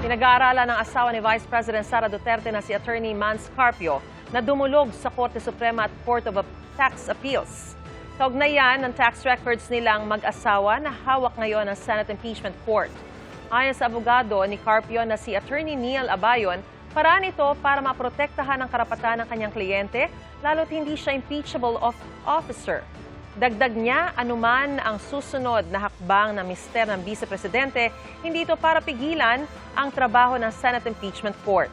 Pinag-aaralan ng asawa ni Vice President Sara Duterte na si Attorney Mans Carpio na dumulog sa Korte Suprema at Court of Tax Appeals. Kaugnayan ng tax records nilang mag-asawa na hawak ngayon ng Senate Impeachment Court. Ayon sa abogado ni Carpio na si Attorney Neil Abayon, paraan ito para maprotektahan ang karapatan ng kanyang kliyente lalo't hindi siya impeachable officer. Dagdag niya, anuman ang susunod na hakbang ng mister ng Vice Presidente, hindi ito para pigilan ang trabaho ng Senate Impeachment Court.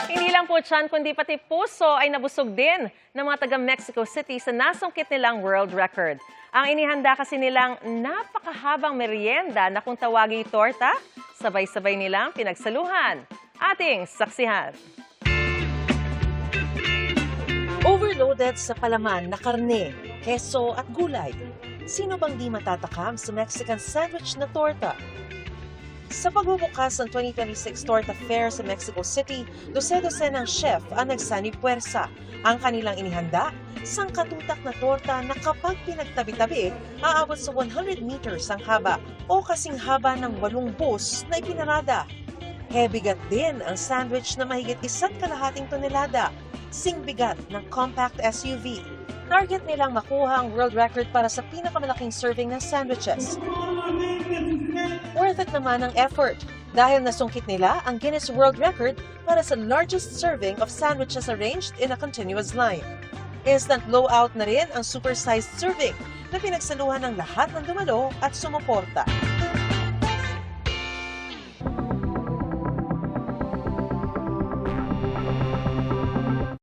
Hindi lang po tiyan, kundi pati puso ay nabusog din ng mga taga-Mexico City sa nasungkit nilang world record. Ang inihanda kasi nilang napakahabang merienda na kung tawagi torta, sabay-sabay nilang pinagsaluhan. Ating saksihan. Overloaded sa palaman na karne, keso at gulay. Sino bang di matatakam sa Mexican sandwich na torta? Sa pagbubukas ng 2026 Torta Fair sa Mexico City, dose-dose ng chef ang nagsani puwersa. Ang kanilang inihanda, sangkatutak na torta na kapag pinagtabi-tabi, aabot sa 100 meters ang haba o kasing haba ng 8 bus na ipinarada. Heavy-gat din ang sandwich na mahigit 1.5 tonelada. Singbigat ng compact SUV. Target nilang makuha ang world record para sa pinakamalaking serving ng sandwiches. Worth it naman ang effort dahil nasungkit nila ang Guinness World Record para sa largest serving of sandwiches arranged in a continuous line. Instant blowout na rin ang super-sized serving na pinagsaluhan ng lahat ng dumalo at sumuporta.